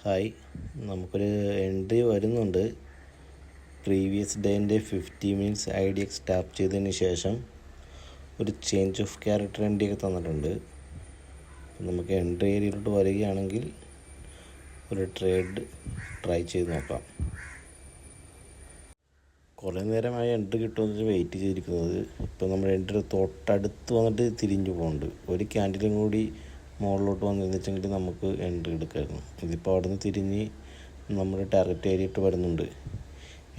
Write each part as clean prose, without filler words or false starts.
Hi, നമുക്കൊരു entry വരുന്നുണ്ട്. Previous ഡേൻ്റെ 50 minutes IDX tap ചെയ്തതിന് ശേഷം ഒരു ചേഞ്ച് ഓഫ് ക്യാരക്ടർ എൻട്രിയൊക്കെ തന്നിട്ടുണ്ട്. നമുക്ക് എൻട്രി ഏരിയയിലോട്ട് വരികയാണെങ്കിൽ ഒരു ട്രേഡ് ട്രൈ ചെയ്ത് നോക്കാം. കുറേ നേരമായി എൻട്രി കിട്ടുമെന്ന് വെയിറ്റ് ചെയ്തിരിക്കുന്നത്. ഇപ്പോൾ നമ്മുടെ എൻട്രി തൊട്ടടുത്ത് വന്നിട്ട് തിരിഞ്ഞു പോകുന്നുണ്ട്. ഒരു ക്യാൻഡിലും കൂടി മുകളിലോട്ട് വന്നിരുന്നെങ്കിൽ നമുക്ക് എൻട്രി എടുക്കായിരുന്നു. ഇതിപ്പോൾ അവിടെ നിന്ന് തിരിഞ്ഞ് നമ്മുടെ ടാർഗറ്റ് ഏരിയയിട്ട് വരുന്നുണ്ട്.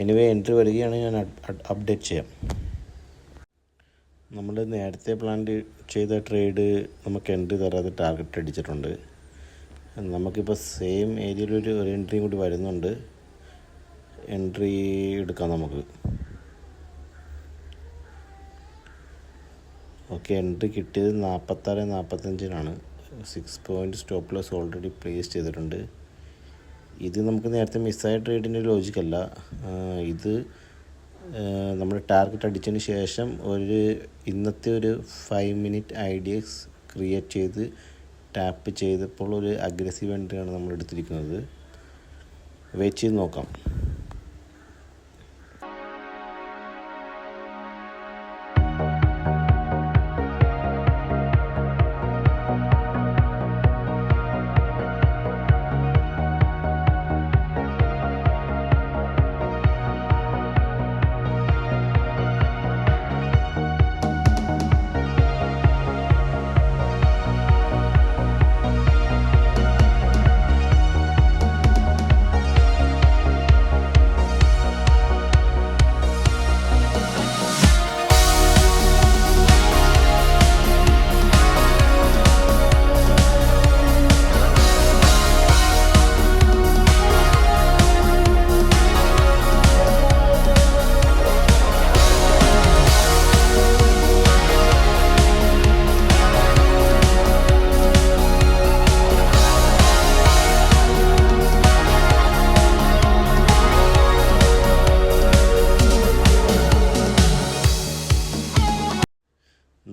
എനിവേ എൻട്രി വരികയാണെങ്കിൽ ഞാൻ അപ്ഡേറ്റ് ചെയ്യാം. നമ്മൾ നേരത്തെ പ്ലാൻ ചെയ്ത ട്രേഡ് നമുക്ക് എൻട്രി തരാതെ ടാർഗറ്റ് അടിച്ചിട്ടുണ്ട്. നമുക്കിപ്പോൾ സെയിം ഏരിയയിൽ ഒരു എൻട്രിയും കൂടി വരുന്നുണ്ട്. എൻട്രി എടുക്കാം നമുക്ക്. ഓക്കെ, എൻട്രി കിട്ടിയത് 46-45 6 point stop loss already place ചെയ്തിട്ടുണ്ട്. ഇത് നമുക്ക് നേരത്തെ മിസ്സായ ട്രേഡിൻ്റെ ലോജിക്കല്ല. ഇത് നമ്മുടെ ടാർഗറ്റ് അടിച്ചതിന് ശേഷം ഇന്നത്തെ ഒരു 5 മിനിറ്റ് IDX ക്രിയേറ്റ് ചെയ്ത് ടാപ്പ് ചെയ്തപ്പോൾ ഒരു അഗ്രസീവ് എൻട്രിയാണ് നമ്മൾ എടുത്തിരിക്കുന്നത്. വെയിറ്റ് ചെയ്ത് നോക്കാം.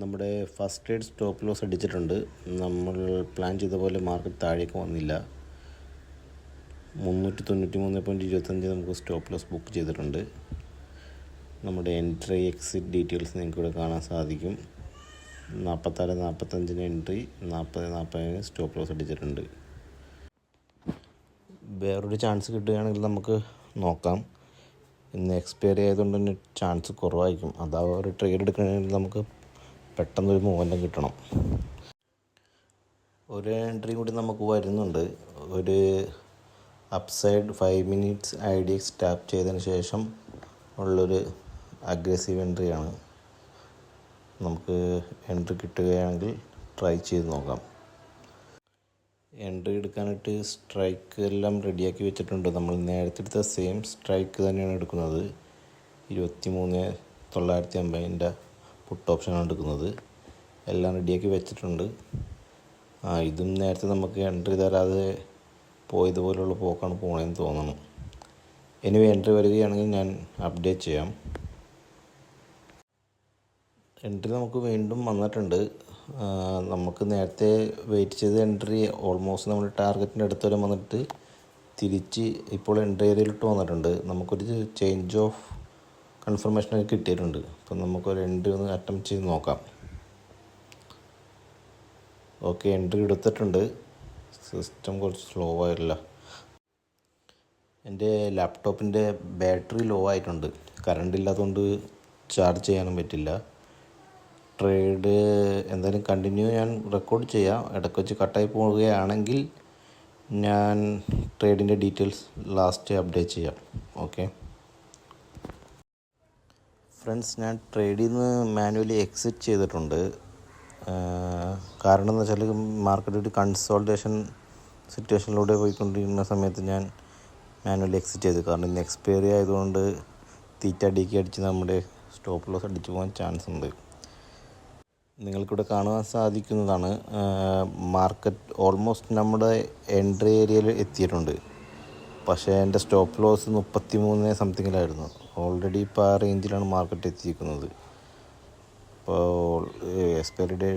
നമ്മുടെ ഫസ്റ്റ് ട്രേഡ് സ്റ്റോപ്പ് ലോസ് അടിച്ചിട്ടുണ്ട്. നമ്മൾ പ്ലാൻ ചെയ്ത പോലെ മാർക്കറ്റ് താഴേക്ക് വന്നില്ല. 393.25 നമുക്ക് സ്റ്റോപ്പ് ലോസ് ബുക്ക് ചെയ്തിട്ടുണ്ട്. നമ്മുടെ എൻട്രി എക്സിറ്റ് ഡീറ്റെയിൽസ് നിങ്ങൾക്ക് ഇവിടെ കാണാൻ സാധിക്കും. 46-45 എൻട്രി, 40-40 സ്റ്റോപ്പ് ലോസ് അടിച്ചിട്ടുണ്ട്. വേറൊരു ചാൻസ് കിട്ടുകയാണെങ്കിൽ നമുക്ക് നോക്കാം. ഇന്ന് എക്സ്പയറി ആയതുകൊണ്ട് തന്നെ ചാൻസ് കുറവായിരിക്കും. അതാ ഒരു ട്രേഡ് എടുക്കണമെങ്കിൽ നമുക്ക് പെട്ടെന്നൊരു മൂവ്മെൻറ്റം കിട്ടണം. ഒരു എൻട്രി കൂടി നമുക്ക് വരുന്നുണ്ട്. ഒരു അപ്സൈഡ് 5 മിനിറ്റ്സ് IDX ടാപ്പ് ചെയ്തതിന് ശേഷം ഉള്ളൊരു അഗ്രസീവ് എൻട്രിയാണ്. നമുക്ക് എൻട്രി കിട്ടുകയാണെങ്കിൽ ട്രൈ ചെയ്ത് നോക്കാം. എൻട്രി എടുക്കാനായിട്ട് സ്ട്രൈക്ക് എല്ലാം റെഡിയാക്കി വെച്ചിട്ടുണ്ട്. നമ്മൾ നേരത്തെ എടുത്ത സെയിം സ്ട്രൈക്ക് തന്നെയാണ് എടുക്കുന്നത്. 23,950 പുട്ട് ഓപ്ഷനാണ് എടുക്കുന്നത്. എല്ലാം റെഡിയാക്കി വെച്ചിട്ടുണ്ട്. ഇതും നേരത്തെ നമുക്ക് എൻട്രി തരാതെ പോയതുപോലുള്ള പോക്കാണ് പോകണമെന്ന് തോന്നുന്നു. എനിവേ എൻട്രി വരികയാണെങ്കിൽ ഞാൻ അപ്ഡേറ്റ് ചെയ്യാം. എൻട്രി നമുക്ക് വീണ്ടും വന്നിട്ടുണ്ട്. നമുക്ക് നേരത്തെ വെയിറ്റ് ചെയ്ത എൻട്രി ഓൾമോസ്റ്റ് നമ്മുടെ ടാർഗറ്റിൻ്റെ അടുത്ത് വരെ വന്നിട്ട് തിരിച്ച് ഇപ്പോൾ എൻട്രി ഏരിയയിലോട്ട് വന്നിട്ടുണ്ട്. നമുക്കൊരു ചേഞ്ച് ഓഫ് കൺഫർമേഷനൊക്കെ കിട്ടിയിട്ടുണ്ട്. അപ്പം നമുക്കൊരു എൻട്രി ഒന്ന് അറ്റംപ്റ്റ് ചെയ്ത് നോക്കാം. ഓക്കെ, എൻട്രി എടുത്തിട്ടുണ്ട്. സിസ്റ്റം കുറച്ച് സ്ലോ ആയില്ല. എൻ്റെ ലാപ്ടോപ്പിൻ്റെ ബാറ്ററി ലോ ആയിട്ടുണ്ട്. കറണ്ട് ഇല്ലാത്തതുകൊണ്ട് ചാർജ് ചെയ്യാനും പറ്റില്ല. ട്രേഡ് എന്തായാലും കണ്ടിന്യൂ ഞാൻ റെക്കോർഡ് ചെയ്യാം. ഇടയ്ക്ക് വെച്ച് കട്ടായി പോവുകയാണെങ്കിൽ ഞാൻ ട്രേഡിൻ്റെ ഡീറ്റെയിൽസ് ലാസ്റ്റ് അപ്ഡേറ്റ് ചെയ്യാം. ഓക്കെ ഫ്രണ്ട്സ്, ഞാൻ ട്രേഡിൽ നിന്ന് മാനുവലി എക്സിറ്റ് ചെയ്തിട്ടുണ്ട്. കാരണം എന്ന് വെച്ചാൽ മാർക്കറ്റ് ഒരു കൺസോൾട്ടേഷൻ സിറ്റുവേഷനിലൂടെ പോയിക്കൊണ്ടിരിക്കുന്ന സമയത്ത് ഞാൻ മാനുവലി എക്സിറ്റ് ചെയ്തു. കാരണം ഇന്ന് എക്സ്പയറി ആയതുകൊണ്ട് തീറ്റടിക്ക് അടിച്ച് നമ്മുടെ സ്റ്റോപ്പ് ലോസ് അടിച്ചു പോകാൻ ചാൻസ് ഉണ്ട്. നിങ്ങൾക്കിവിടെ കാണുവാൻ സാധിക്കുന്നതാണ് മാർക്കറ്റ് ഓൾമോസ്റ്റ് നമ്മുടെ എൻട്രി ഏരിയയിൽ എത്തിയിട്ടുണ്ട്. പക്ഷേ എൻ്റെ സ്റ്റോപ്പ് ലോസ് 33 സംതിങ്ങിലായിരുന്നു. ഓൾറെഡി ഇപ്പോൾ ആ റേഞ്ചിലാണ് മാർക്കറ്റ് എത്തിയിരിക്കുന്നത്. അപ്പോൾ എക്സ്പയറി ഡേ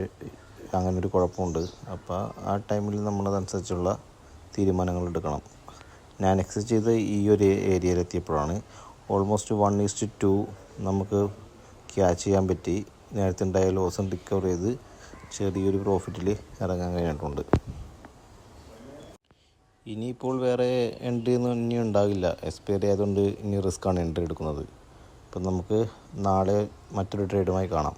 അങ്ങനൊരു കുഴപ്പമുണ്ട്. അപ്പോൾ ആ ടൈമിൽ നമ്മളതനുസരിച്ചുള്ള തീരുമാനങ്ങൾ എടുക്കണം. ഞാൻ എക്സിറ്റ് ചെയ്ത് ഈ ഒരു ഏരിയയിലെത്തിയപ്പോഴാണ് ഓൾമോസ്റ്റ് 1:2 നമുക്ക് ക്യാച്ച് ചെയ്യാൻ പറ്റി. നേരത്തെ ഉണ്ടായ ലോസും റിക്കവർ ചെയ്ത് ചെറിയൊരു പ്രോഫിറ്റിൽ ഇറങ്ങാൻ കഴിഞ്ഞിട്ടുണ്ട്. ഇനിയിപ്പോൾ വേറെ എൻട്രി ഒന്നും ഇനി ഉണ്ടാകില്ല. എക്സ്പയറി ആയതുകൊണ്ട് ഇനി റിസ്ക്കാണ് എൻട്രി എടുക്കുന്നത്. അപ്പം നമുക്ക് നാളെ മറ്റൊരു ട്രേഡുമായി കാണാം.